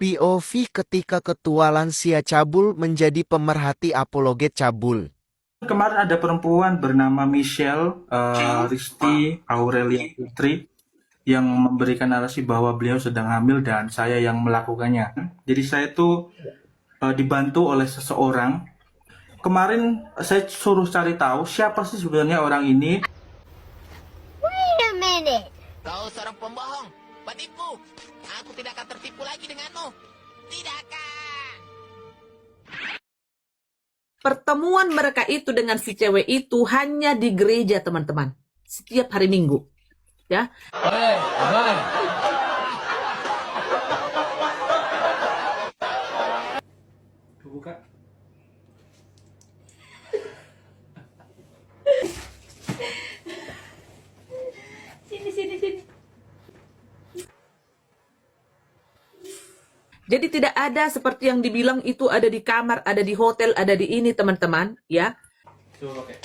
POV ketika ketua lansia cabul menjadi pemerhati apologet cabul. Kemarin ada perempuan bernama Michelle Risti Aurelia Putri yang memberikan narasi bahwa beliau sedang hamil dan saya yang melakukannya. Jadi saya tuh dibantu oleh seseorang. Kemarin saya suruh cari tahu siapa sih sebenarnya orang ini. Wait a minute. Kau seorang pembohong, penipu. Aku tidak akan tertipu lagi denganmu. Tidak akan. Pertemuan mereka itu dengan si cewek itu hanya di gereja, teman-teman. Setiap hari Minggu. Ya. Buka. Sini. Jadi tidak ada seperti yang dibilang itu ada di kamar, ada di hotel, ada di ini, teman-teman. Ya. Coba pakai.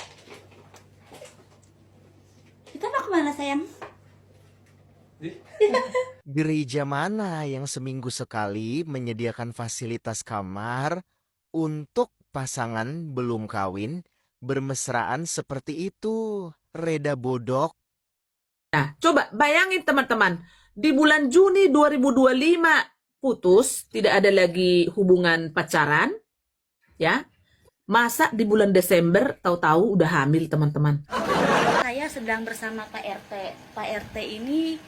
Kita mau kemana, sayang? Gereja mana yang seminggu sekali menyediakan fasilitas kamar untuk pasangan belum kawin bermesraan seperti itu? Reda bodok. Nah, coba bayangin teman-teman. Di bulan Juni 2025 putus, tidak ada lagi hubungan pacaran. Ya. Masa di bulan Desember tahu-tahu udah hamil, teman-teman. Saya sedang bersama Pak RT. Pak RT ini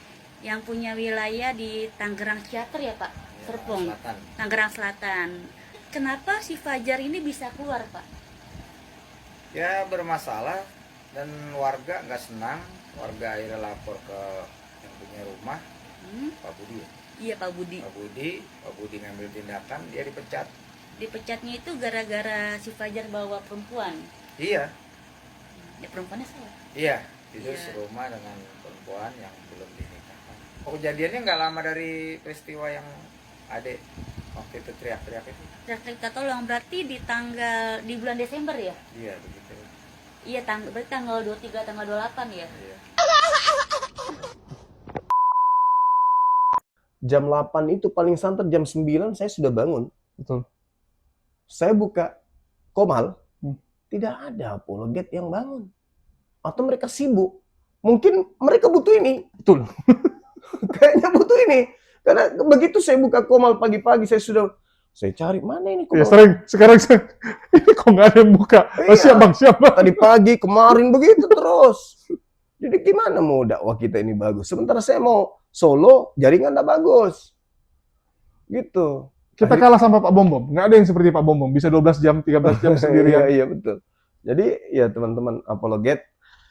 yang punya wilayah di Tangerang Ciater ya, Pak? Serpong. Tangerang Selatan. Kenapa si Fajar ini bisa keluar, Pak? Ya bermasalah dan warga nggak senang. Warga akhirnya lapor ke yang punya rumah, Pak Budi. Iya, Pak Budi. Pak Budi ngambil tindakan, dia dipecat. Dipecatnya itu gara-gara si Fajar bawa perempuan. Iya, Ya, perempuannya saya. iya, tidur Iya. serumah dengan perempuan yang belum dinikahkan. Kejadiannya nggak lama dari peristiwa yang adek waktu itu teriak-teriak itu. Kita tolong berarti di bulan Desember ya? Iya begitu. Iya, berarti tanggal 23, tanggal 28 ya? Iya. Jam 8 itu paling santer jam 9 saya sudah bangun. Betul. Saya buka Komal, tidak ada apologet yang bangun. Atau mereka sibuk. Mungkin mereka butuh ini. Betul. Kayaknya butuh ini. Karena begitu saya buka Komal pagi-pagi, saya cari mana ini Ya Komal. sering, sekarang ini kok nggak ada yang buka. Oh, Iya. siap bang. Tadi pagi, kemarin begitu terus. Jadi gimana mau dakwah kita ini bagus? Sementara saya mau solo, jaringan nggak bagus. Gitu. Kita kalah sama Pak Bom. Nggak ada yang seperti Pak Bom. Bisa 12 jam, 13 jam sendirian. Iya, betul. Jadi ya teman-teman apologet,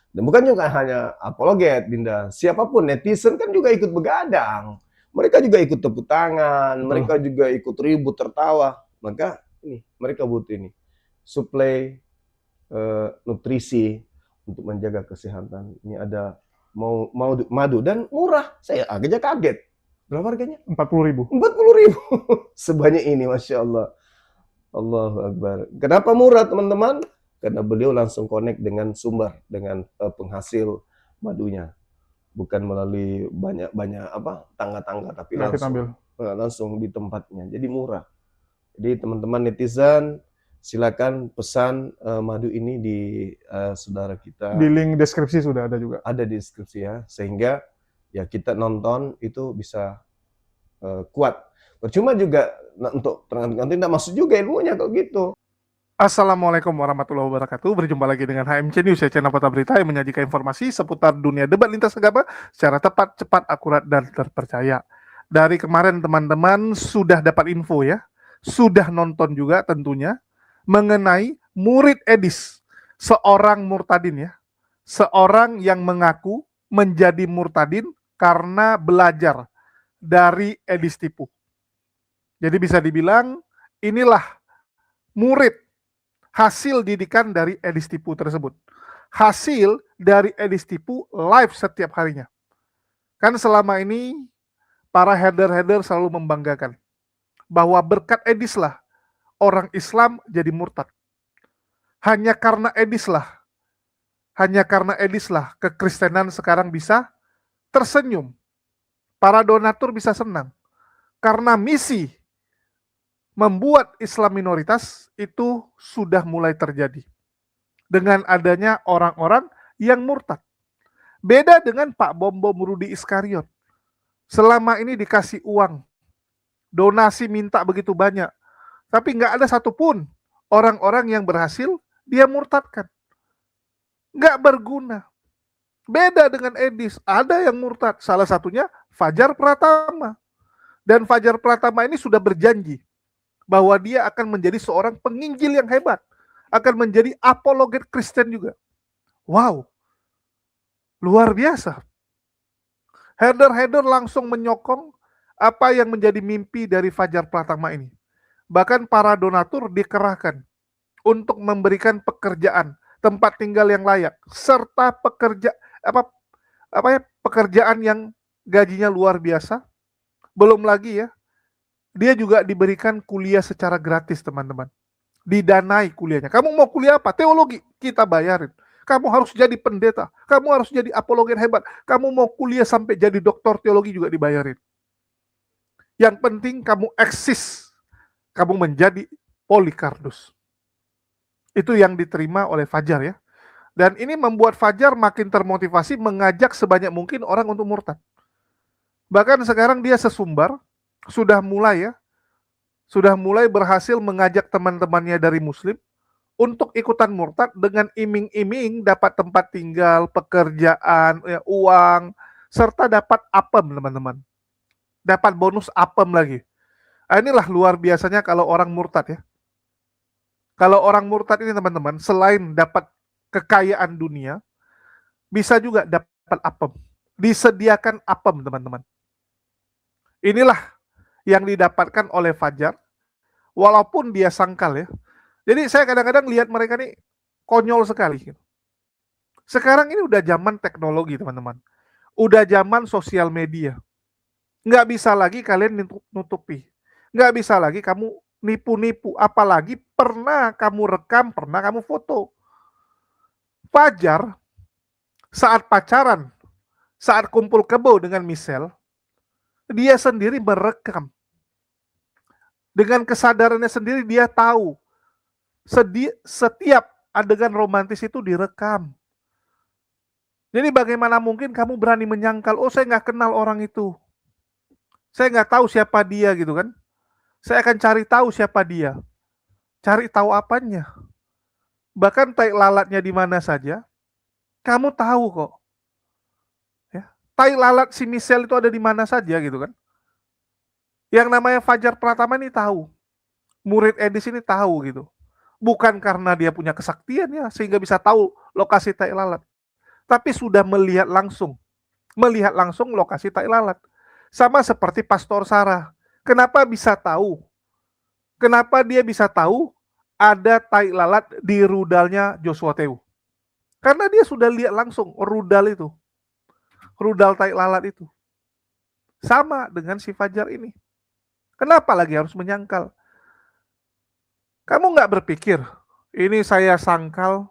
dan bukan juga hanya apologet, Dinda. Siapapun netizen kan juga ikut begadang. Mereka juga ikut tepuk tangan, mereka juga ikut ribut tertawa. Maka ini mereka butuh ini suplai nutrisi untuk menjaga kesehatan. Ini ada mau madu dan murah. Saya agaknya kaget. Berapa harganya? 40.000. 40.000. Sebanyak ini, Masya Allah. Allahu Akbar. Kenapa murah, teman-teman? Karena beliau langsung connect dengan sumber, dengan penghasil madunya. Bukan melalui banyak tangga-tangga, tapi langsung di tempatnya. Jadi murah. Jadi teman-teman netizen, silakan pesan madu ini di saudara kita. Di link deskripsi sudah ada juga. Ada di deskripsi ya, sehingga ya kita nonton itu bisa kuat. Percuma juga untuk nanti tidak masuk juga ilmunya kalau gitu. Assalamualaikum warahmatullahi wabarakatuh. Berjumpa lagi dengan HMC News, channel Kota Berita yang menyajikan informasi seputar dunia debat lintas agama secara tepat, cepat, akurat, dan terpercaya. Dari kemarin teman-teman sudah dapat info ya, sudah nonton juga tentunya mengenai murid Edis, seorang murtadin ya, seorang yang mengaku menjadi murtadin karena belajar dari Edis Tipu. Jadi bisa dibilang inilah murid hasil didikan dari Edis Tipu tersebut. Hasil dari Edis Tipu live setiap harinya. Kan selama ini para header-header selalu membanggakan bahwa berkat Edis lah orang Islam jadi murtad. Hanya karena Edis lah kekristenan sekarang bisa tersenyum. Para donatur bisa senang. Karena misi membuat Islam minoritas itu sudah mulai terjadi dengan adanya orang-orang yang murtad. Beda dengan Pak Bom Rudi Iskariot. Selama ini dikasih uang, donasi minta begitu banyak, tapi nggak ada satupun orang-orang yang berhasil dia murtadkan. Nggak berguna. Beda dengan Edis, ada yang murtad. Salah satunya Fajar Pratama. Dan Fajar Pratama ini sudah berjanji bahwa dia akan menjadi seorang penginjil yang hebat, akan menjadi apologet Kristen juga. Wow, luar biasa. Header langsung menyokong apa yang menjadi mimpi dari Fajar Pratama ini. Bahkan para donatur dikerahkan untuk memberikan pekerjaan, tempat tinggal yang layak, serta pekerjaan yang gajinya luar biasa. Belum lagi ya, dia juga diberikan kuliah secara gratis, teman-teman. Didanai kuliahnya. Kamu mau kuliah apa? Teologi, kita bayarin. Kamu harus jadi pendeta, kamu harus jadi apologet hebat, kamu mau kuliah sampai jadi doktor teologi juga dibayarin. Yang penting kamu eksis, kamu menjadi Polycarpus. Itu yang diterima oleh Fajar ya. Dan ini membuat Fajar makin termotivasi mengajak sebanyak mungkin orang untuk murtad. Bahkan sekarang dia sesumbar, sudah mulai berhasil mengajak teman-temannya dari Muslim untuk ikutan murtad dengan iming-iming dapat tempat tinggal, pekerjaan, ya, uang, serta dapat apem, teman-teman. Dapat bonus apem lagi. Nah, inilah luar biasanya kalau orang murtad ya. Kalau orang murtad ini, teman-teman, selain dapat kekayaan dunia, bisa juga dapat apem. Disediakan apem, teman-teman. Inilah yang didapatkan oleh Fajar, walaupun dia sangkal ya. Jadi saya kadang-kadang lihat mereka nih konyol sekali. Sekarang ini udah zaman teknologi, teman-teman. Udah zaman sosial media. Nggak bisa lagi kalian nutupi. Nggak bisa lagi kamu nipu-nipu. Apalagi pernah kamu rekam, pernah kamu foto. Fajar saat pacaran, saat kumpul kebo dengan Michelle, dia sendiri merekam. Dengan kesadarannya sendiri dia tahu setiap adegan romantis itu direkam. Jadi bagaimana mungkin kamu berani menyangkal, oh saya nggak kenal orang itu. Saya nggak tahu siapa dia gitu kan. Saya akan cari tahu siapa dia. Cari tahu apanya. Bahkan tai lalatnya di mana saja, kamu tahu kok. Tai lalat si Michelle itu ada di mana saja gitu kan. Yang namanya Fajar Pratama ini tahu. Murid Edis ini tahu gitu. Bukan karena dia punya kesaktian ya, sehingga bisa tahu lokasi tai lalat. Tapi sudah melihat langsung lokasi tai lalat. Sama seperti Pastor Sarah. Kenapa bisa tahu? Kenapa dia bisa tahu ada tai lalat di rudalnya Joshua Teu? Karena dia sudah lihat langsung rudal itu. Rudal tai lalat itu. Sama dengan si Fajar ini. Kenapa lagi harus menyangkal? Kamu nggak berpikir, ini saya sangkal,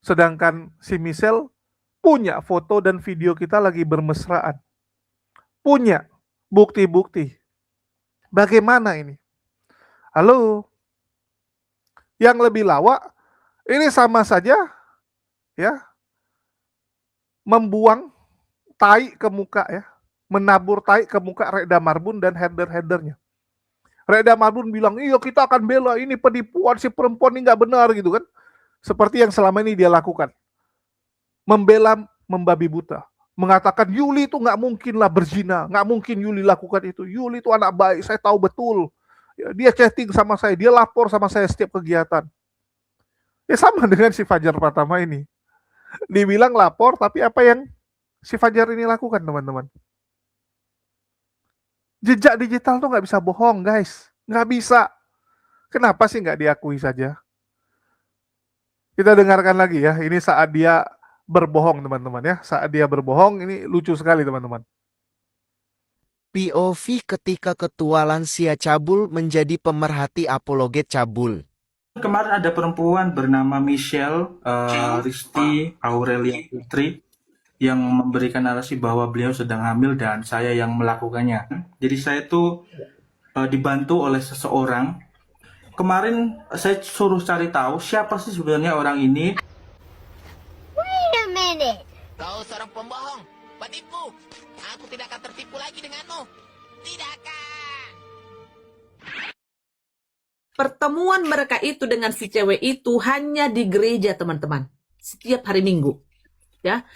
sedangkan si Michelle punya foto dan video kita lagi bermesraan. Punya bukti-bukti. Bagaimana ini? Halo? Yang lebih lawak, ini sama saja ya, membuang tai ke muka ya, menabur tai ke muka Reda Marbun dan header-headernya. Reda Marbun bilang, iya kita akan bela, ini penipuan, si perempuan ini nggak benar gitu kan. Seperti yang selama ini dia lakukan. Membela membabi buta. Mengatakan Yuli itu nggak mungkin lah berzina, nggak mungkin Yuli lakukan itu. Yuli itu anak baik, saya tahu betul. Ya, dia chatting sama saya, dia lapor sama saya setiap kegiatan. Ya sama dengan si Fajar Pratama ini. Dibilang lapor, tapi apa yang si Fajar ini lakukan, teman-teman? Jejak digital tuh nggak bisa bohong, guys. Nggak bisa. Kenapa sih nggak diakui saja? Kita dengarkan lagi ya. Ini saat dia berbohong, teman-teman ya. Saat dia berbohong, ini lucu sekali, teman-teman. POV ketika ketua lansia cabul menjadi pemerhati apologet cabul. Kemarin ada perempuan bernama Michelle Risti Aurelia Putri yang memberikan narasi bahwa beliau sedang hamil dan saya yang melakukannya. Jadi saya itu dibantu oleh seseorang kemarin saya suruh cari tahu siapa sih sebenarnya orang ini. Kau seorang pembohong, penipu. Aku tidak akan tertipu lagi denganmu. Tidakkah? Pertemuan mereka itu dengan si cewek itu hanya di gereja, teman-teman. Setiap hari Minggu. Ya.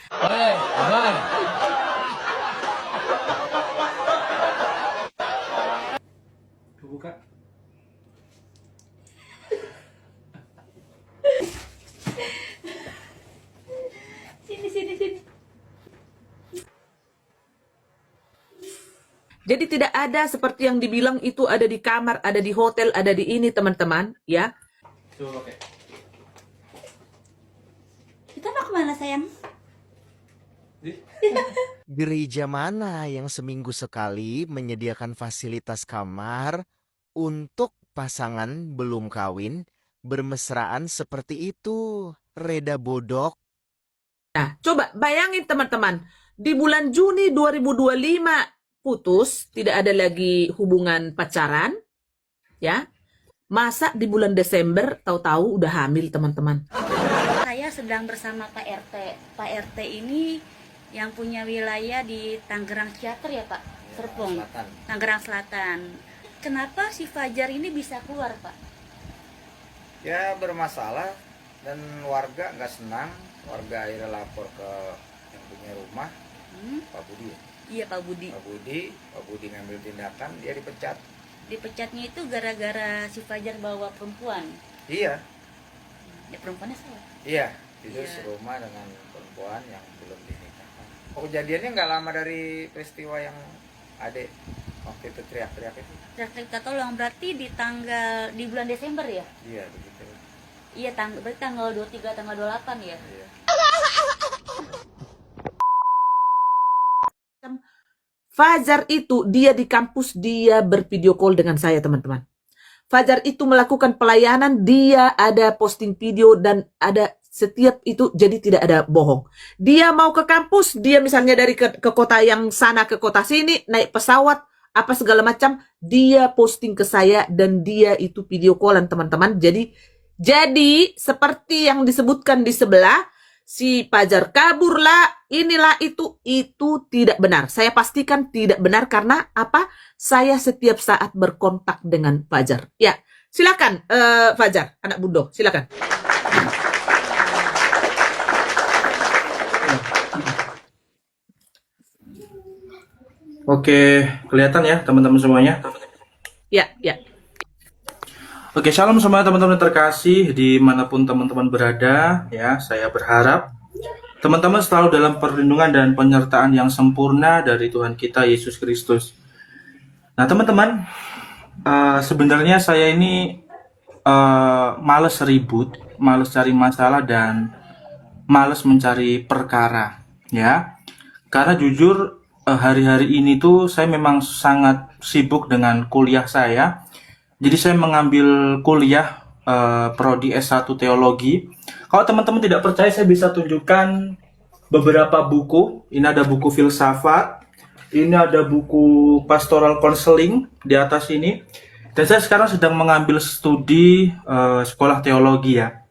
Buka. Sini. Jadi tidak ada seperti yang dibilang itu ada di kamar, ada di hotel, ada di ini, teman-teman. Ya. Coba pakai. Kita mau kemana sayang? Gereja mana yang seminggu sekali menyediakan fasilitas kamar untuk pasangan belum kawin bermesraan seperti itu? Reda Bodok. Nah, coba bayangin teman-teman. Di bulan Juni 2025 putus, tidak ada lagi hubungan pacaran. Ya. Masa di bulan Desember tahu-tahu udah hamil, teman-teman. Saya sedang bersama Pak RT. Pak RT ini yang punya wilayah di Tangerang Ciater ya Pak? Serpong, Selatan. Tangerang Selatan. Kenapa si Fajar ini bisa keluar Pak? Ya bermasalah dan warga nggak senang. Warga akhirnya lapor ke yang punya rumah, Pak Budi. Iya Pak Budi. Pak Budi ngambil tindakan, dia dipecat. Dipecatnya itu gara-gara si Fajar bawa perempuan. Iya, Ya perempuannya salah. iya, tidur Iya. serumah dengan perempuan yang belum dinikahkan. Oh, kejadiannya nggak lama dari peristiwa yang adek waktu itu teriak-teriak itu. Kita tolong berarti di bulan Desember ya? Iya, begitu. Iya, berarti tanggal 23, tanggal 28 ya? Iya. Fajar itu dia di kampus, dia bervideo call dengan saya, teman-teman. Fajar itu melakukan pelayanan, dia ada posting video dan ada setiap itu, jadi tidak ada bohong. Dia mau ke kampus, dia misalnya dari ke kota yang sana ke kota sini, naik pesawat, apa segala macam, dia posting ke saya dan dia itu video callan, teman-teman. Jadi seperti yang disebutkan di sebelah, si Fajar kabur lah, inilah itu tidak benar. Saya pastikan tidak benar karena apa? Saya setiap saat berkontak dengan Fajar. Ya, silakan Fajar, anak Bundo, silakan. Oke, kelihatan ya teman-teman semuanya. Ya. Oke, shalom semua teman-teman terkasih dimanapun teman-teman berada. Ya, saya berharap teman-teman selalu dalam perlindungan dan penyertaan yang sempurna dari Tuhan kita Yesus Kristus. Nah, teman-teman, sebenarnya saya ini males ribut, males cari masalah dan males mencari perkara, ya. Karena jujur hari-hari ini tuh saya memang sangat sibuk dengan kuliah saya. Jadi saya mengambil kuliah prodi S1 Teologi. Kalau teman-teman tidak percaya, saya bisa tunjukkan beberapa buku. Ini ada buku filsafat, ini ada buku pastoral counseling di atas ini. Dan saya sekarang sedang mengambil studi sekolah teologi ya.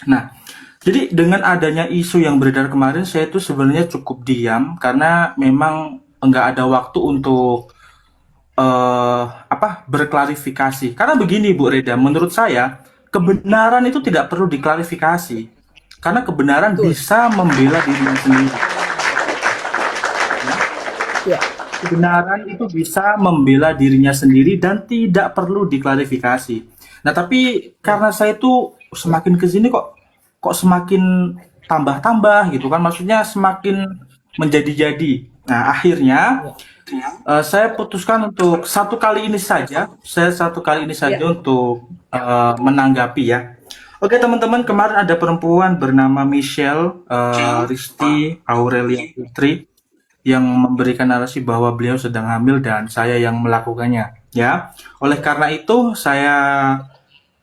Nah, jadi dengan adanya isu yang beredar kemarin, saya itu sebenarnya cukup diam karena memang nggak ada waktu untuk berklarifikasi. Karena begini Bu Reda, menurut saya kebenaran itu tidak perlu diklarifikasi karena kebenaran bisa membela dirinya sendiri. Ya. Kebenaran itu bisa membela dirinya sendiri dan tidak perlu diklarifikasi. Nah, tapi karena saya itu semakin kesini kok semakin tambah-tambah gitu kan, maksudnya semakin menjadi-jadi. Nah, akhirnya saya putuskan untuk satu kali ini saja untuk menanggapi ya. Oke teman-teman, kemarin ada perempuan bernama Michelle Risti Aurelia Putri yang memberikan narasi bahwa beliau sedang hamil dan saya yang melakukannya ya. Oleh karena itu saya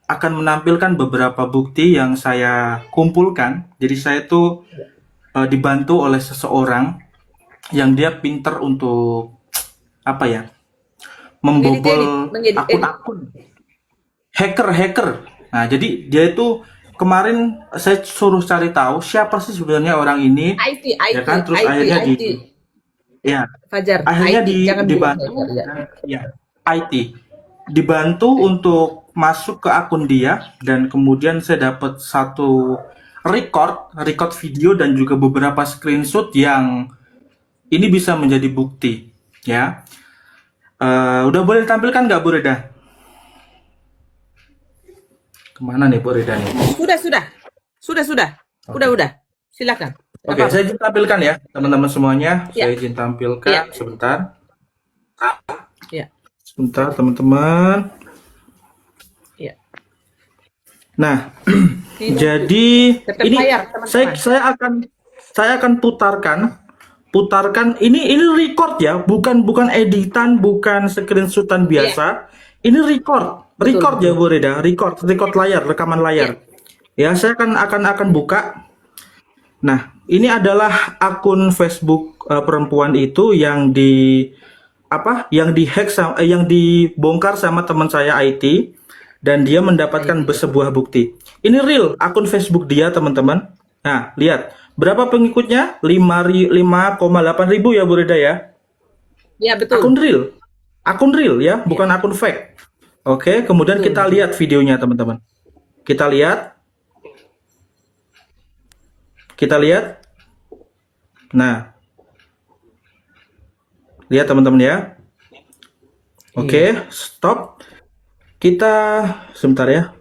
akan menampilkan beberapa bukti yang saya kumpulkan. Jadi saya itu dibantu oleh seseorang yang dia pinter untuk membobol mengedit. akun-akun. hacker. Nah, jadi dia itu kemarin saya suruh cari tahu siapa sih sebenarnya orang ini, IT, ya IT, kan? Terus IT, akhirnya IT. ya, Fajar, akhirnya IT, jangan bilang dibantu, hacker ya. ya, IT, dibantu untuk masuk ke akun dia, dan kemudian saya dapat satu record video dan juga beberapa screenshot yang ini bisa menjadi bukti, ya. Udah boleh ditampilkan nggak, Bu Reda? Kemana nih Bu Reda nih? Sudah. Udah. Silakan. Nggak Oke, apa-apa. saya izin tampilkan ya, teman-teman semuanya. Ya. Saya izin tampilkan Ya. sebentar. Ya. Sebentar, teman-teman. Ya. Nah, Ini jadi tetap ini layar, teman-teman. saya akan putarkan ini record ya, bukan editan, bukan screenshotan biasa. Ini record ya Bu Reda, record layar, rekaman layar. Ya, saya akan buka. Nah, ini adalah akun Facebook perempuan itu yang yang dibongkar sama teman saya IT, dan dia mendapatkan sebuah bukti. Ini real akun Facebook dia, teman-teman. Nah, lihat berapa pengikutnya? 5,8 ribu ya Bu Reda ya. Ya, betul. Akun real ya, bukan akun fake. Oke, kemudian kita lihat videonya, teman-teman. Kita lihat. Nah, lihat teman-teman ya. Oke, stop. Kita sebentar ya.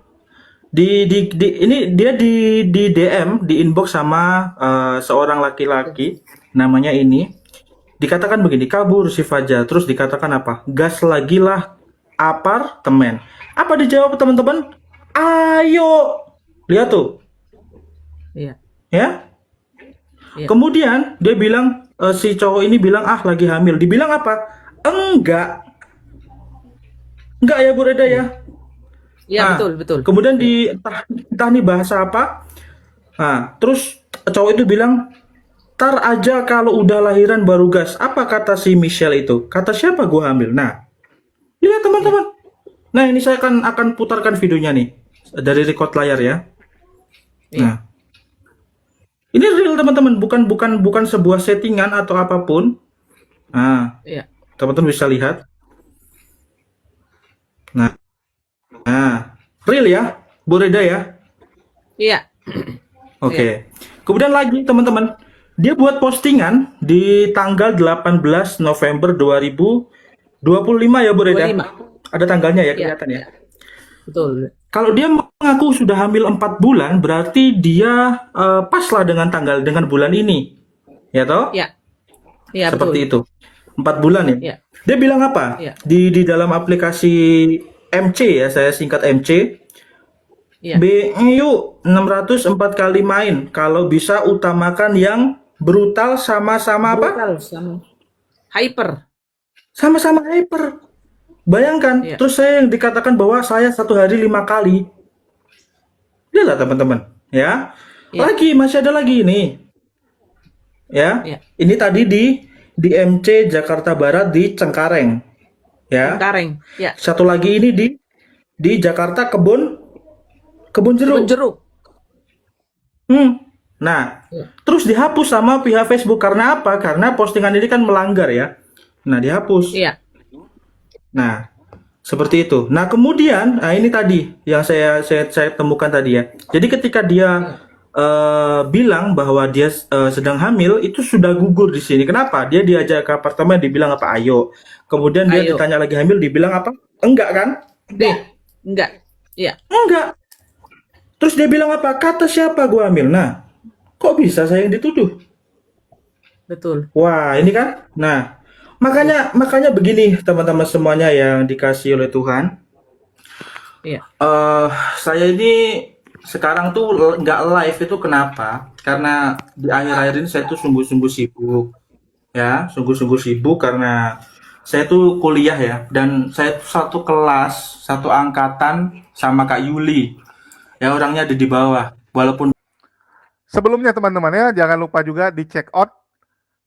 Ini dia di DM, di inbox sama seorang laki-laki, namanya ini. Dikatakan begini, kabur si Fajar. Terus dikatakan apa? Gas lagi lah apartemen. Apa dijawab teman-teman? Ayo. Lihat tuh. Iya. Ya. Iya. Kemudian dia bilang, si cowok ini bilang, lagi hamil. Dibilang apa? Enggak ya Bu Reda ya. Iya, Nah, betul. Kemudian entah nih bahasa apa. Nah, terus cowok itu bilang, tar aja kalau udah lahiran baru gas. Apa kata si Michelle itu? Kata siapa gua hamil? Nah, lihat teman-teman. Nah, ini saya akan putarkan videonya nih dari record layar ya. Iya. Nah, ini real teman-teman, bukan sebuah settingan atau apapun. Nah, Iya. teman-teman bisa lihat. Nah, real ya, Bu Reda ya. Iya. Oke. Kemudian lagi teman-teman, dia buat postingan di tanggal 18 November 2025 ya Bu Reda. 25. Ada tanggalnya ya, Iya. kelihatan ya. Betul. Kalau dia mengaku sudah hamil 4 bulan, berarti dia pas lah dengan bulan ini. Ya toh? Iya. Iya, Seperti betul. itu. 4 bulan ya. Iya. Dia bilang apa? Iya. Di dalam aplikasi MC ya, saya singkat MC. Iya. Yuk 604 kali main. Kalau bisa utamakan yang brutal sama-sama apa? Brutal sama hyper. Sama-sama hyper. Bayangkan, Iya. terus saya yang dikatakan bahwa saya 1 hari 5 kali. Lihatlah teman-teman, ya. Iya. Lagi masih ada lagi ini. Ya. Iya. Ini tadi di MC Jakarta Barat di Cengkareng. Ya. Kareng. Ya. Satu lagi ini di Jakarta Kebun Jeruk. Jeruk. Nah, Iya. terus dihapus sama pihak Facebook karena apa? Karena postingan ini kan melanggar ya. Nah, dihapus. Iya. Nah, seperti itu. Nah, kemudian, ini tadi yang saya temukan tadi ya. Jadi ketika dia bilang bahwa dia sedang hamil, itu sudah gugur di sini. Kenapa? Dia diajak ke apartemen, dibilang apa? Ayo. Kemudian dia Ayo. ditanya lagi hamil, dibilang apa? Enggak kan? Enggak. Iya. Enggak. Terus dia bilang apa? Kata siapa gua hamil? Nah, kok bisa saya yang dituduh? Betul. Wah, ini kan. Nah, makanya begini teman-teman semuanya yang dikasih oleh Tuhan. Iya. Saya ini sekarang tuh nggak live itu kenapa? Karena di akhir-akhir ini saya tuh sungguh-sungguh sibuk. Ya, sungguh-sungguh sibuk karena saya tuh kuliah ya. Dan saya tuh satu kelas, satu angkatan sama Kak Yuli. Ya, orangnya ada di bawah. Walaupun Sebelumnya teman-teman ya, jangan lupa juga di check out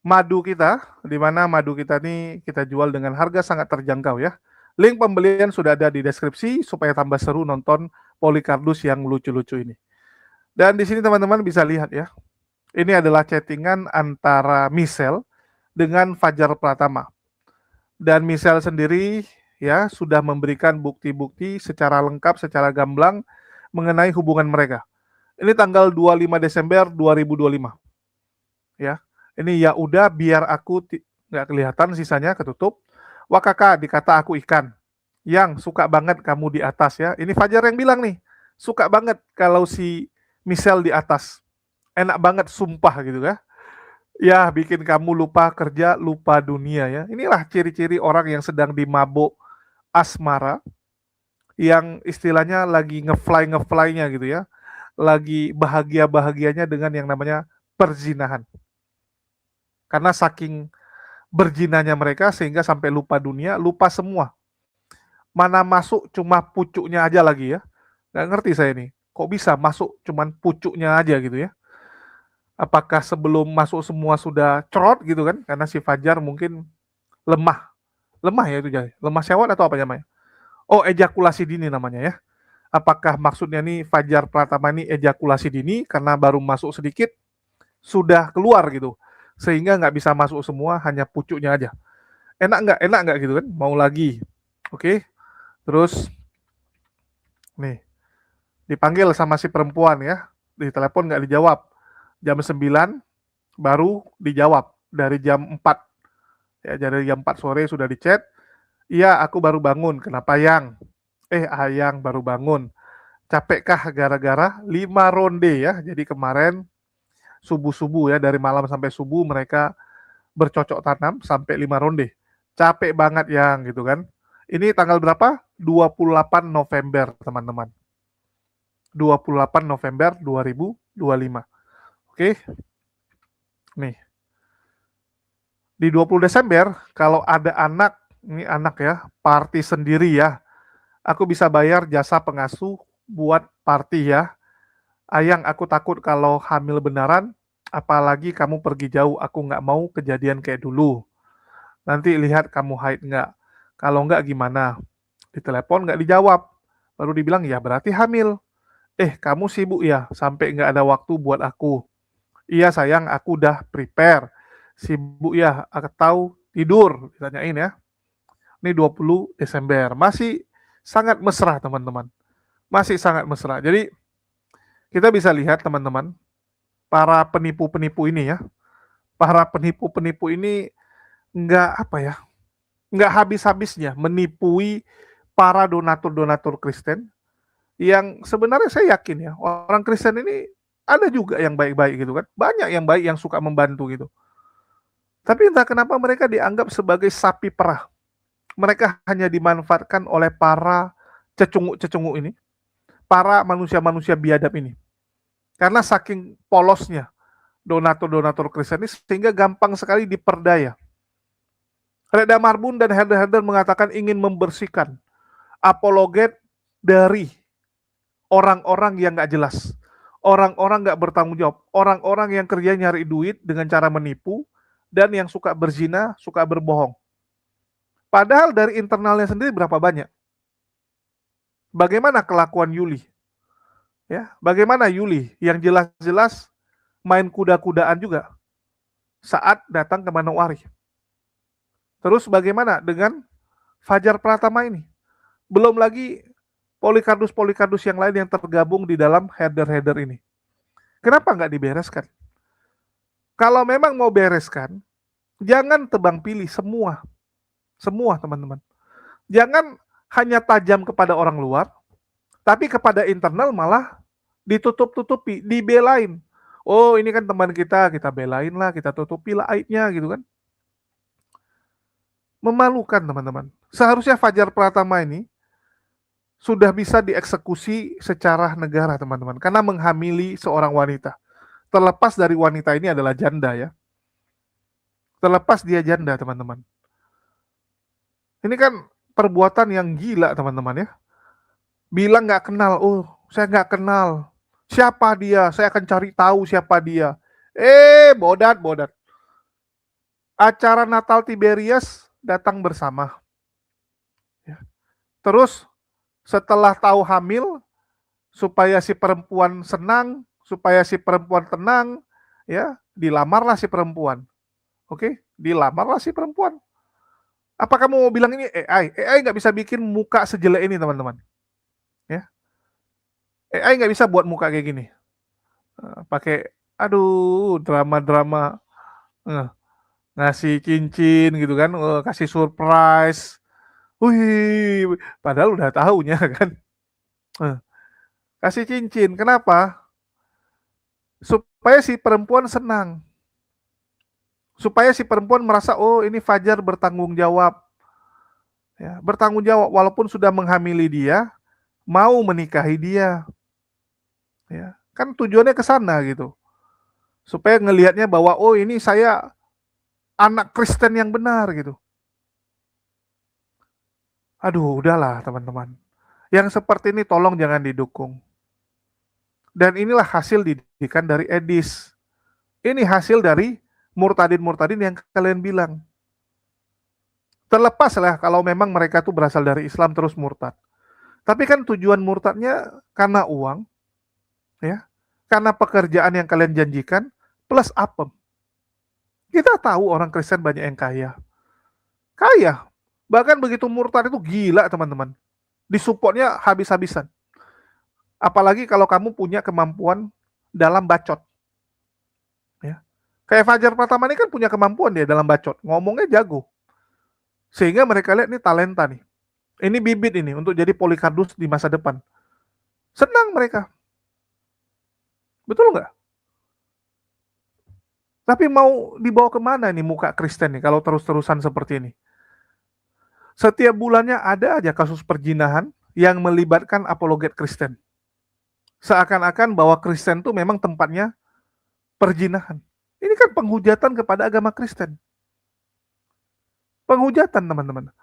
madu kita, di mana madu kita ini kita jual dengan harga sangat terjangkau ya. Link pembelian sudah ada di deskripsi supaya tambah seru nonton Polycardus yang lucu-lucu ini. Dan di sini teman-teman bisa lihat ya. Ini adalah chattingan antara Michelle dengan Fajar Pratama. Dan Michelle sendiri ya sudah memberikan bukti-bukti secara lengkap, secara gamblang mengenai hubungan mereka. Ini tanggal 25 Desember 2025. Ya. Ini ya udah biar aku nggak kelihatan, sisanya ketutup. Wah kakak, dikata aku ikan. Yang suka banget kamu di atas ya. Ini Fajar yang bilang nih, suka banget kalau si Michelle di atas. Enak banget sumpah gitu ya. Ya, bikin kamu lupa kerja, lupa dunia ya. Inilah ciri-ciri orang yang sedang dimabuk asmara, yang istilahnya lagi ngefly-ngefly-nya gitu ya. Lagi bahagia-bahagianya dengan yang namanya perzinahan. Karena saking berjinahnya mereka sehingga sampai lupa dunia, lupa semua. Mana masuk cuma pucuknya aja lagi ya. Nggak ngerti saya nih, kok bisa masuk cuman pucuknya aja gitu ya. Apakah sebelum masuk semua sudah cerot gitu kan? Karena si Fajar mungkin lemah. Lemah ya itu jadi. Lemah syahwat atau apa namanya? Oh, ejakulasi dini namanya ya. Apakah maksudnya nih Fajar Pratama ini ejakulasi dini karena baru masuk sedikit sudah keluar gitu. Sehingga nggak bisa masuk semua, hanya pucuknya aja. Enak nggak? Enak nggak gitu kan? Mau lagi. Oke. Terus nih dipanggil sama si perempuan ya. Di telepon nggak dijawab. Jam 9 baru dijawab dari jam 4. Ya, dari jam 4 sore sudah di chat. Iya, aku baru bangun. Kenapa yang? Ayang baru bangun. Capekkah gara-gara 5 ronde ya. Jadi kemarin subuh-subuh ya, dari malam sampai subuh mereka bercocok tanam sampai 5 ronde. Capek banget yang gitu kan. Ini tanggal berapa? 28 November, teman-teman. 28 November 2025. Oke. Nih. Di 20 Desember, kalau ada anak, ini anak ya, party sendiri ya. Aku bisa bayar jasa pengasuh buat party ya. Ayang, aku takut kalau hamil beneran, apalagi kamu pergi jauh, aku nggak mau kejadian kayak dulu. Nanti lihat kamu haid nggak. Kalau nggak gimana? Ditelepon nggak dijawab. Baru dibilang, ya berarti hamil. Kamu sibuk ya, sampai nggak ada waktu buat aku. Iya sayang, aku udah prepare. Sibuk ya, atau tidur? Ditanyain ya. Ini 20 Desember. Masih sangat mesra teman-teman. Masih sangat mesra. Jadi kita bisa lihat teman-teman, para penipu-penipu ini ya. Para penipu-penipu ini nggak habis-habisnya menipui para donatur-donatur Kristen yang sebenarnya saya yakin ya, orang Kristen ini ada juga yang baik-baik gitu kan. Banyak yang baik yang suka membantu gitu. Tapi entah kenapa mereka dianggap sebagai sapi perah. Mereka hanya dimanfaatkan oleh para cecunguk-cecunguk ini, para manusia-manusia biadab ini. Karena saking polosnya donatur-donatur Kristen ini sehingga gampang sekali diperdaya. Reda Marbun dan Herder mengatakan ingin membersihkan apologet dari orang-orang yang nggak jelas, orang-orang nggak bertanggung jawab, orang-orang yang kerja nyari duit dengan cara menipu, dan yang suka berzina, suka berbohong. Padahal dari internalnya sendiri berapa banyak? Bagaimana kelakuan Yuli? Ya, bagaimana Yuli yang jelas-jelas main kuda-kudaan juga saat datang ke Manowari? Terus bagaimana dengan Fajar Pratama ini? Belum lagi Polycardus yang lain yang tergabung di dalam header ini. Kenapa nggak dibereskan? Kalau memang mau bereskan, jangan tebang pilih semua. Semua teman-teman. Jangan hanya tajam kepada orang luar, tapi kepada internal malah ditutup-tutupi, dibelain. Oh ini kan teman kita belain lah, kita tutupi lah aibnya gitu kan. Memalukan teman-teman. Seharusnya Fajar Pratama ini sudah bisa dieksekusi secara negara teman-teman. Karena menghamili seorang wanita. Terlepas dari wanita ini adalah janda ya. Terlepas dia janda teman-teman. Ini kan perbuatan yang gila teman-teman ya. Bilang nggak kenal, saya nggak kenal. Siapa dia? Saya akan cari tahu siapa dia. Bodat. Acara Natal Tiberias datang bersama. Ya. Terus setelah tahu hamil, supaya si perempuan senang, supaya si perempuan tenang, ya, dilamarlah si perempuan. Oke, dilamarlah si perempuan. Apa kamu mau bilang ini AI? AI nggak bisa bikin muka sejelek ini, teman-teman. Ya, AI nggak bisa buat muka kayak gini. Pakai, aduh, drama-drama, eh, ngasih cincin gitu kan, kasih surprise. Wih, padahal udah tahunya kan. Eh, Kasih cincin, kenapa? Supaya si perempuan senang. Supaya si perempuan merasa, oh ini Fajar bertanggung jawab. Ya, bertanggung jawab walaupun sudah menghamili dia, mau menikahi dia. Ya, kan tujuannya ke sana gitu. Supaya ngelihatnya bahwa oh ini saya anak Kristen yang benar gitu. Aduh, udahlah teman-teman. Yang seperti ini tolong jangan didukung. Dan inilah hasil didikan dari Edis. Ini hasil dari murtadin-murtadin yang kalian bilang. Terlepas lah kalau memang mereka tuh berasal dari Islam terus murtad. Tapi kan tujuan murtadnya karena uang, ya, karena pekerjaan yang kalian janjikan, plus apem. Kita tahu orang Kristen banyak yang kaya. Kaya. Bahkan begitu murtad itu gila teman-teman. Disupportnya habis-habisan. Apalagi kalau kamu punya kemampuan dalam bacot. Ya. Kayak Fajar Pratama ini kan punya kemampuan dia dalam bacot. Ngomongnya jago. Sehingga mereka lihat ini talenta nih. Ini bibit ini untuk jadi Polikardus di masa depan. Senang mereka. Betul nggak? Tapi mau dibawa kemana nih muka Kristen nih kalau terus-terusan seperti ini? Setiap bulannya ada aja kasus perjinahan yang melibatkan apologet Kristen. Seakan-akan bahwa Kristen tuh memang tempatnya perjinahan. Ini kan penghujatan kepada agama Kristen. Penghujatan teman-teman.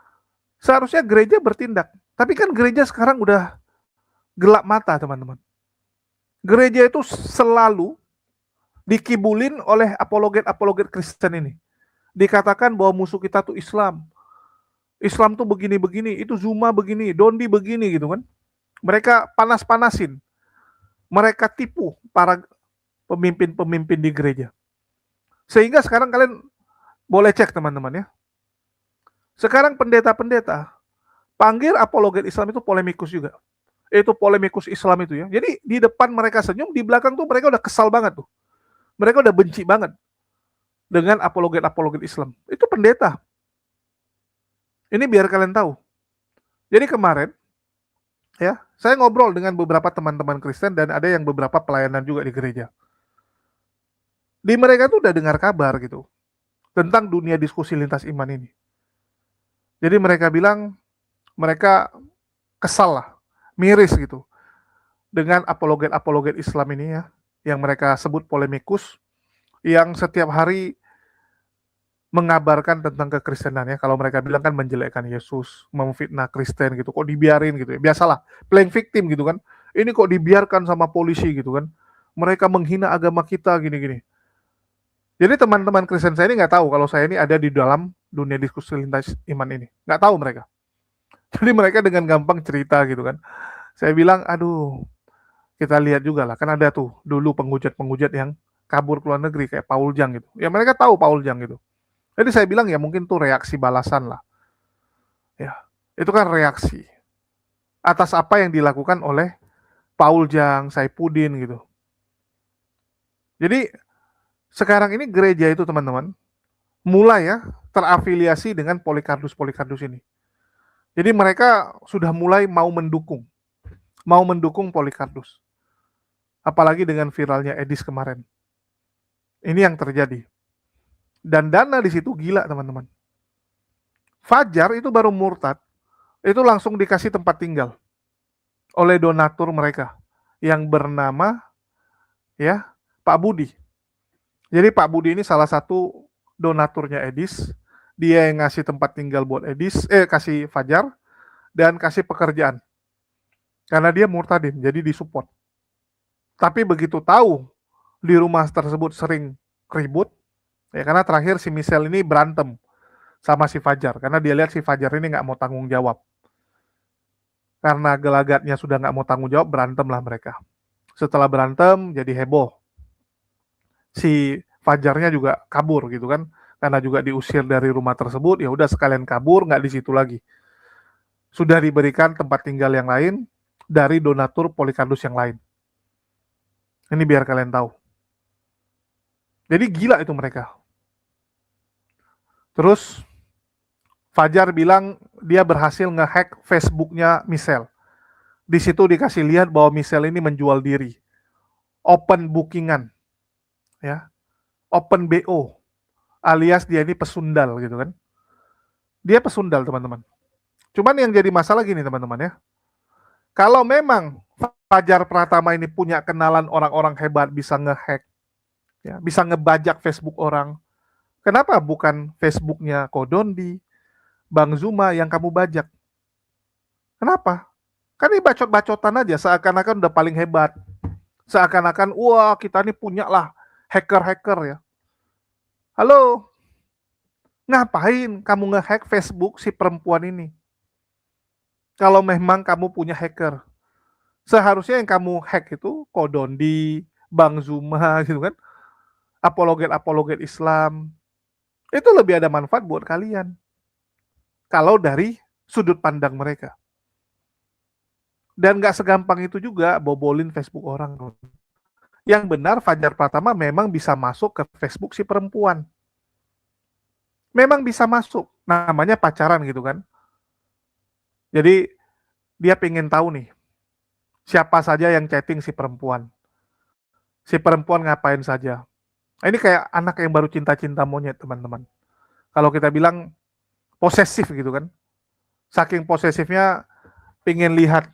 Seharusnya gereja bertindak. Tapi kan gereja sekarang udah gelap mata teman-teman. Gereja itu selalu dikibulin oleh apologet-apologet Kristen ini. Dikatakan bahwa musuh kita tuh Islam. Islam tuh begini-begini, itu Zuma begini, Dondi begini gitu kan. Mereka panas-panasin. Mereka tipu para pemimpin-pemimpin di gereja. Sehingga sekarang kalian boleh cek teman-teman ya. Sekarang pendeta-pendeta panggil apologet Islam itu polemikus juga. Itu polemikus Islam itu ya. Jadi di depan mereka senyum, di belakang tuh mereka udah kesal banget tuh. Mereka udah benci banget dengan apologet-apologet Islam. Itu pendeta. Ini biar kalian tahu. Jadi kemarin, ya, saya ngobrol dengan beberapa teman-teman Kristen dan ada yang beberapa pelayanan juga di gereja. Di mereka tuh udah dengar kabar gitu tentang dunia diskusi lintas iman ini. Jadi mereka bilang mereka kesal lah, miris gitu dengan apologet-apologet Islam ini ya, yang mereka sebut polemikus, yang setiap hari mengabarkan tentang kekristenan ya. Kalau mereka bilang kan menjelekkan Yesus, memfitnah Kristen gitu. Kok dibiarin gitu ya. Biasalah, playing victim gitu kan. Ini kok dibiarkan sama polisi gitu kan. Mereka menghina agama kita gini-gini. Jadi teman-teman Kristen saya ini nggak tahu kalau saya ini ada di dalam dunia diskusi lintas iman ini. Nggak tahu mereka. Jadi mereka dengan gampang cerita gitu kan. Saya bilang, aduh, kita lihat juga lah. Kan ada tuh dulu penghujat-penghujat yang kabur ke luar negeri kayak Paul Jang gitu. Ya mereka tahu Paul Jang gitu. Jadi saya bilang ya mungkin tuh reaksi balasan lah. Ya, itu kan reaksi atas apa yang dilakukan oleh Paul Jang, Saipudin gitu. Jadi sekarang ini gereja itu teman-teman mulai ya terafiliasi dengan Polikardus ini. Jadi mereka sudah mulai mau mendukung Polikardus. Apalagi dengan viralnya Edis kemarin. Ini yang terjadi. Dan dana di situ gila teman-teman. Fajar itu baru murtad, itu langsung dikasih tempat tinggal oleh donatur mereka yang bernama ya Pak Budi. Jadi Pak Budi ini salah satu donaturnya Edis. Dia yang ngasih tempat tinggal buat Edis, kasih Fajar dan kasih pekerjaan. Karena dia murtadin, jadi disupport. Tapi begitu tahu di rumah tersebut sering ribut, ya karena terakhir si Michelle ini berantem sama si Fajar karena dia lihat si Fajar ini nggak mau tanggung jawab. Karena gelagatnya sudah nggak mau tanggung jawab, berantem lah mereka. Setelah berantem, jadi heboh. Si Fajarnya juga kabur gitu kan, karena juga diusir dari rumah tersebut. Ya udah sekalian kabur, nggak di situ lagi. Sudah diberikan tempat tinggal yang lain dari donatur Polikardus yang lain. Ini biar kalian tahu. Jadi gila itu mereka. Terus Fajar bilang dia berhasil ngehack Facebooknya Michelle. Di situ dikasih lihat bahwa Michelle ini menjual diri. Open bookingan. Ya. Open BO. Alias dia ini pesundal gitu kan. Dia pesundal, teman-teman. Cuman yang jadi masalah gini, teman-teman ya. Kalau memang Fajar Pratama ini punya kenalan orang-orang hebat, bisa ngehack, ya, bisa ngebajak Facebook orang, kenapa bukan Facebooknya Kodondi, Bang Zuma yang kamu bajak? Kenapa? Kan ini bacot-bacotan aja, seakan-akan udah paling hebat. Seakan-akan, wah kita ini punya lah hacker-hacker ya. Halo, ngapain kamu ngehack Facebook si perempuan ini? Kalau memang kamu punya hacker, seharusnya yang kamu hack itu Kodondi, Bang Zuma gitu kan, apologet-apologet Islam. Itu lebih ada manfaat buat kalian. Kalau dari sudut pandang mereka. Dan nggak segampang itu juga bobolin Facebook orang. Yang benar Fajar Pratama memang bisa masuk ke Facebook si perempuan. Memang bisa masuk. Namanya pacaran gitu kan. Jadi dia pengen tahu nih, siapa saja yang chatting si perempuan. Si perempuan ngapain saja. Ini kayak anak yang baru cinta-cinta monyet, teman-teman. Kalau kita bilang posesif gitu kan. Saking posesifnya pengen lihat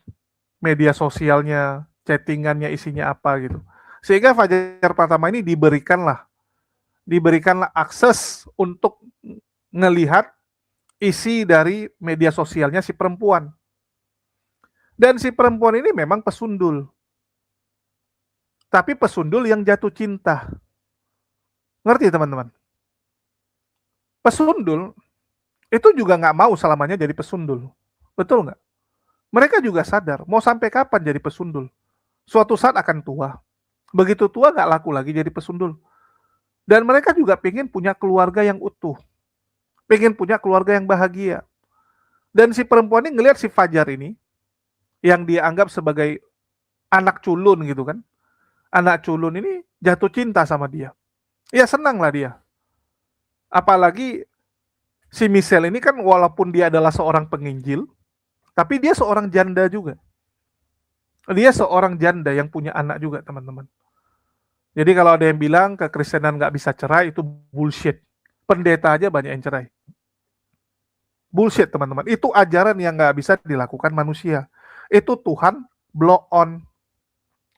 media sosialnya, chattingannya isinya apa gitu. Sehingga Fajar Pratama ini diberikanlah akses untuk ngelihat isi dari media sosialnya si perempuan. Dan si perempuan ini memang pesundul. Tapi pesundul yang jatuh cinta. Ngerti teman-teman? Pesundul itu juga nggak mau selamanya jadi pesundul. Betul nggak? Mereka juga sadar, mau sampai kapan jadi pesundul? Suatu saat akan tua. Begitu tua nggak laku lagi jadi pesundul. Dan mereka juga pengen punya keluarga yang utuh. Pengen punya keluarga yang bahagia. Dan si perempuan ini ngelihat si Fajar ini, yang dia anggap sebagai anak culun gitu kan. Anak culun ini jatuh cinta sama dia. Ya senang lah dia. Apalagi si Michelle ini kan walaupun dia adalah seorang penginjil, tapi dia seorang janda juga. Dia seorang janda yang punya anak juga, teman-teman. Jadi kalau ada yang bilang kekristenan nggak bisa cerai, itu bullshit. Pendeta aja banyak yang cerai. Bullshit, teman-teman. Itu ajaran yang nggak bisa dilakukan manusia. Itu Tuhan blow on.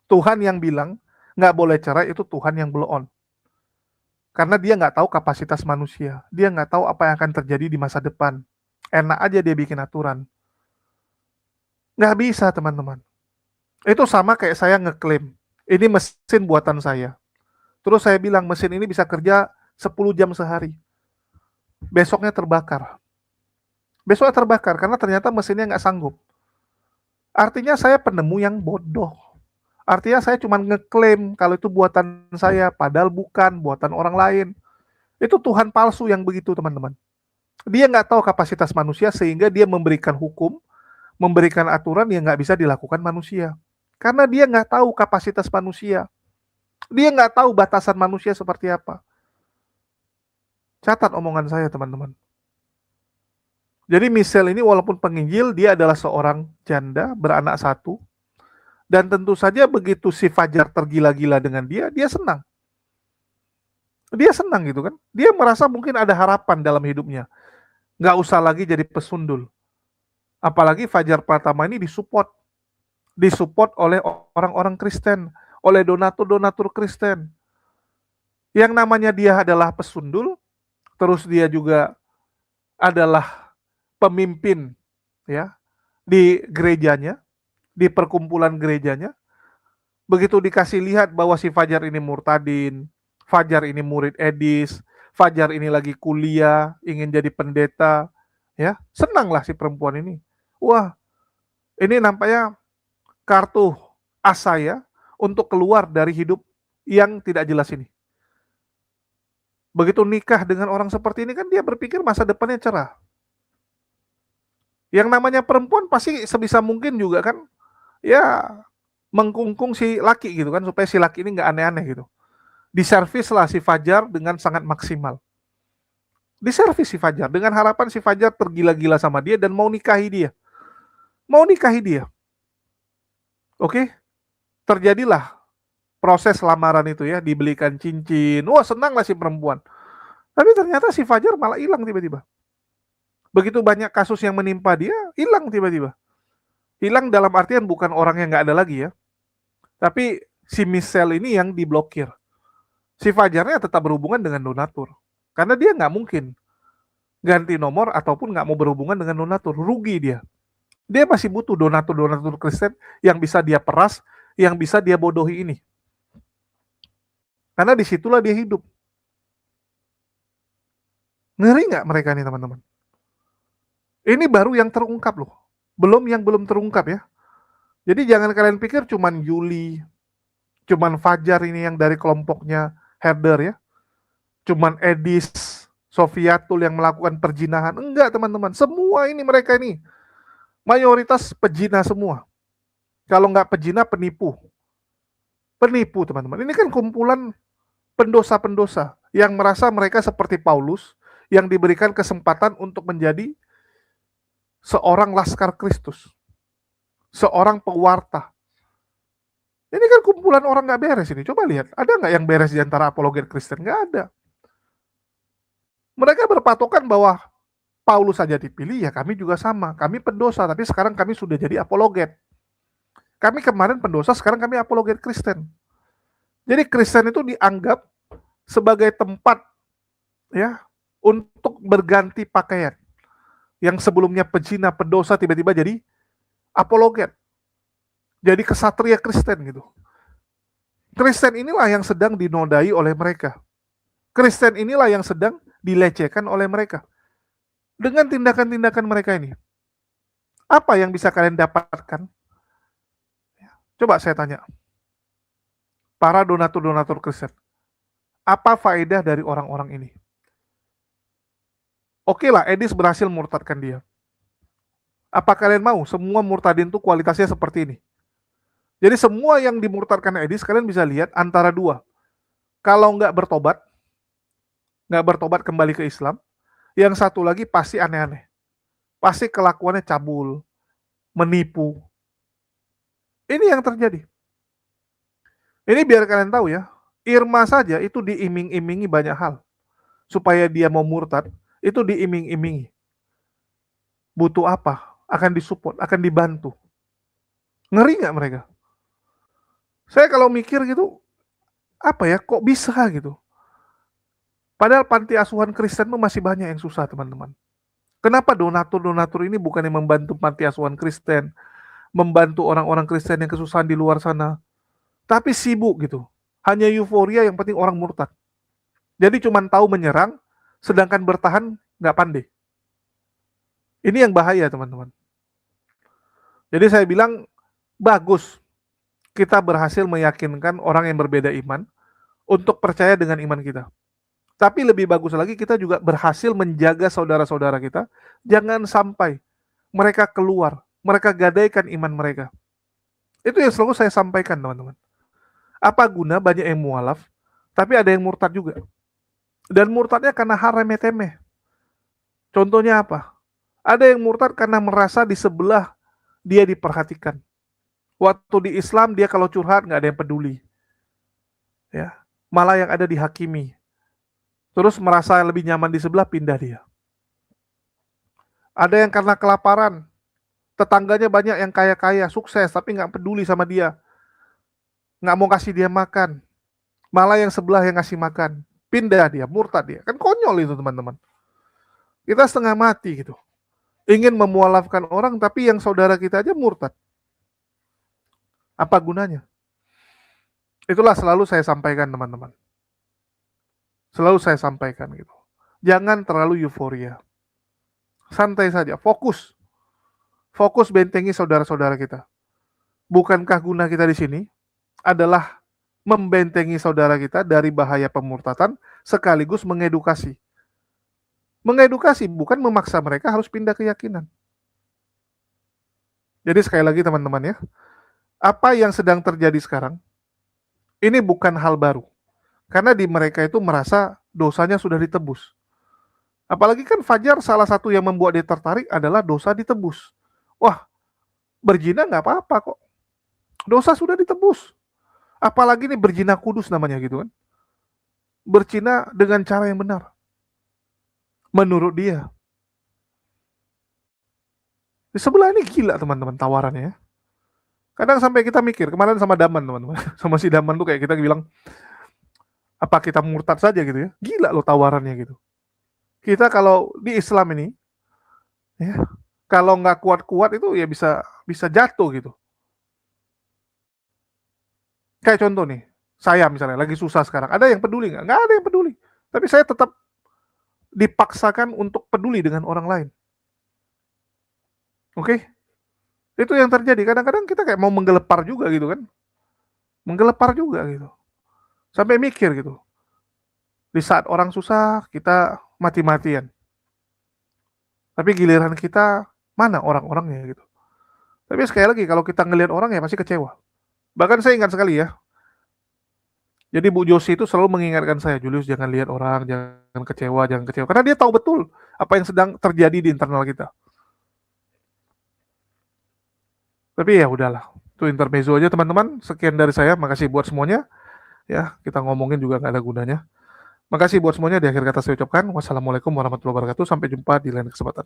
Tuhan yang bilang nggak boleh cerai, itu Tuhan yang blow on. Karena dia nggak tahu kapasitas manusia. Dia nggak tahu apa yang akan terjadi di masa depan. Enak aja dia bikin aturan. Nggak bisa, teman-teman. Itu sama kayak saya ngeklaim, ini mesin buatan saya. Terus saya bilang, mesin ini bisa kerja 10 jam sehari. Besoknya terbakar. Besoknya terbakar, karena ternyata mesinnya nggak sanggup. Artinya saya penemu yang bodoh. Artinya saya cuma ngeklaim kalau itu buatan saya, padahal bukan, buatan orang lain. Itu Tuhan palsu yang begitu, teman-teman. Dia nggak tahu kapasitas manusia, sehingga dia memberikan hukum, memberikan aturan yang nggak bisa dilakukan manusia. Karena dia nggak tahu kapasitas manusia. Dia nggak tahu batasan manusia seperti apa. Catat omongan saya, teman-teman. Jadi Michelle ini walaupun penginjil, dia adalah seorang janda, beranak satu. Dan tentu saja begitu si Fajar tergila-gila dengan dia senang. Dia senang gitu kan. Dia merasa mungkin ada harapan dalam hidupnya. Nggak usah lagi jadi pesundul. Apalagi Fajar Pratama ini disupport oleh orang-orang Kristen, oleh donatur-donatur Kristen. Yang namanya dia adalah pesundul, terus dia juga adalah pemimpin ya di gerejanya, di perkumpulan gerejanya. Begitu dikasih lihat bahwa si Fajar ini murtadin, Fajar ini murid Edis, Fajar ini lagi kuliah, ingin jadi pendeta, ya senanglah si perempuan ini. Wah, Ini nampaknya kartu as saya untuk keluar dari hidup yang tidak jelas ini. Begitu nikah dengan orang seperti ini kan dia berpikir masa depannya cerah. Yang namanya perempuan pasti sebisa mungkin juga kan ya mengkungkung si laki gitu kan supaya si laki ini nggak aneh-aneh gitu. Diservis lah si Fajar dengan sangat maksimal. Diservis si Fajar dengan harapan si Fajar tergila-gila sama dia dan mau nikahi dia. Mau nikahi dia. Oke? Terjadilah proses lamaran itu ya, dibelikan cincin. Wah, senang lah si perempuan. Tapi ternyata si Fajar malah hilang tiba-tiba. Begitu banyak kasus yang menimpa dia, hilang tiba-tiba. Hilang dalam artian bukan orang yang nggak ada lagi ya. Tapi si Michelle ini yang diblokir. Si Fajarnya tetap berhubungan dengan donatur. Karena dia nggak mungkin ganti nomor ataupun nggak mau berhubungan dengan donatur. Rugi dia. Dia masih butuh donatur-donatur Kristen yang bisa dia peras, yang bisa dia bodohi ini. Karena disitulah dia hidup. Ngeri nggak mereka nih teman-teman? Ini baru yang terungkap loh. Belum yang belum terungkap ya. Jadi jangan kalian pikir cuman Yuli, cuman Fajar ini yang dari kelompoknya Herder ya. Cuman Edis, Sofiatul yang melakukan perjinahan. Enggak teman-teman, semua ini mereka ini. Mayoritas pejina semua. Kalau nggak pejina, penipu. Penipu teman-teman. Ini kan kumpulan pendosa-pendosa yang merasa mereka seperti Paulus yang diberikan kesempatan untuk menjadi seorang laskar Kristus. Seorang pewarta. Ini kan kumpulan orang nggak beres ini. Coba lihat, ada nggak yang beres di antara apologet Kristen? Nggak ada. Mereka berpatokan bahwa Paulus saja dipilih, ya kami juga sama. Kami pendosa, tapi sekarang kami sudah jadi apologet. Kami kemarin pendosa, sekarang kami apologet Kristen. Jadi Kristen itu dianggap sebagai tempat ya untuk berganti pakaian. Yang sebelumnya pezina, pendosa, tiba-tiba jadi apologet. Jadi kesatria Kristen gitu. Kristen inilah yang sedang dinodai oleh mereka. Kristen inilah yang sedang dilecehkan oleh mereka. Dengan tindakan-tindakan mereka ini. Apa yang bisa kalian dapatkan? Coba saya tanya. Para donatur-donatur Kristen. Apa faedah dari orang-orang ini? Oke lah, Edis berhasil murtadkan dia. Apa kalian mau semua murtadin itu kualitasnya seperti ini? Jadi semua yang dimurtadkan Edis, kalian bisa lihat antara dua. Kalau nggak bertobat kembali ke Islam, yang satu lagi pasti aneh-aneh. Pasti kelakuannya cabul, menipu. Ini yang terjadi. Ini biar kalian tahu ya, Irma saja itu diiming-imingi banyak hal. Supaya dia mau murtad, itu diiming-imingi. Butuh apa? Akan disupport, akan dibantu. Ngeri nggak mereka? Saya kalau mikir gitu, apa ya, kok bisa gitu? Padahal panti asuhan Kristen itu masih banyak yang susah teman-teman. Kenapa donatur-donatur ini bukan yang membantu panti asuhan Kristen, membantu orang-orang Kristen yang kesusahan di luar sana, tapi sibuk gitu. Hanya euforia, yang penting orang murtad. Jadi cuma tahu menyerang, sedangkan bertahan nggak pandai. Ini yang bahaya teman-teman. Jadi saya bilang, bagus kita berhasil meyakinkan orang yang berbeda iman untuk percaya dengan iman kita. Tapi lebih bagus lagi kita juga berhasil menjaga saudara-saudara kita, jangan sampai mereka keluar, mereka gadaikan iman mereka. Itu yang selalu saya sampaikan teman-teman. Apa guna banyak yang mualaf, tapi ada yang murtad juga. Dan murtadnya karena hal remeh-temeh. Contohnya apa? Ada yang murtad karena merasa di sebelah dia diperhatikan. Waktu di Islam dia kalau curhat nggak ada yang peduli. Ya, malah yang ada dihakimi. Terus merasa lebih nyaman di sebelah, pindah dia. Ada yang karena kelaparan. Tetangganya banyak yang kaya-kaya, sukses, tapi nggak peduli sama dia. Nggak mau kasih dia makan. Malah yang sebelah yang ngasih makan. Pindah dia, murtad dia. Kan konyol itu teman-teman. Kita setengah mati gitu. Ingin memualafkan orang, tapi yang saudara kita aja murtad. Apa gunanya? Itulah selalu saya sampaikan teman-teman. Selalu saya sampaikan gitu. Jangan terlalu euforia. Santai saja, fokus. fokus bentengi saudara-saudara kita. Bukankah guna kita di sini adalah membentengi saudara kita dari bahaya pemurtatan sekaligus mengedukasi. Mengedukasi bukan memaksa mereka harus pindah keyakinan. Jadi sekali lagi teman-teman ya, apa yang sedang terjadi sekarang ini bukan hal baru. Karena di mereka itu merasa dosanya sudah ditebus. Apalagi kan Fajar salah satu yang membuat dia tertarik adalah dosa ditebus. Wah, berzina nggak apa-apa kok. Dosa sudah ditebus. Apalagi nih berzina kudus namanya gitu kan. Berzina dengan cara yang benar. Menurut dia. Di sebelah ini gila teman-teman tawarannya ya. Kadang sampai kita mikir, kemarin sama Daman teman-teman. Sama si Daman tuh kayak kita bilang, apa kita murtad saja gitu ya. Gila loh tawarannya gitu. Kita kalau di Islam ini, ya, kalau nggak kuat-kuat itu ya bisa jatuh gitu. Kayak contoh nih, saya misalnya lagi susah sekarang, ada yang peduli nggak? Nggak ada yang peduli. Tapi saya tetap dipaksakan untuk peduli dengan orang lain. Oke? Itu yang terjadi. Kadang-kadang kita kayak mau menggelepar juga gitu kan. Menggelepar juga gitu. Sampai mikir gitu. Di saat orang susah, kita mati-matian. Tapi giliran kita, mana orang-orangnya gitu. Tapi sekali lagi, kalau kita ngelihat orang ya pasti kecewa. Bahkan saya ingat sekali ya. Jadi Bu Josi itu selalu mengingatkan saya, Julius jangan lihat orang, jangan kecewa. Karena dia tahu betul apa yang sedang terjadi di internal kita. Tapi ya udahlah. Itu intermezzo aja teman-teman. Sekian dari saya. Makasih buat semuanya. Ya, kita ngomongin juga nggak ada gunanya. Makasih buat semuanya. Di akhir kata saya ucapkan wassalamualaikum warahmatullahi wabarakatuh. Sampai jumpa di lain kesempatan.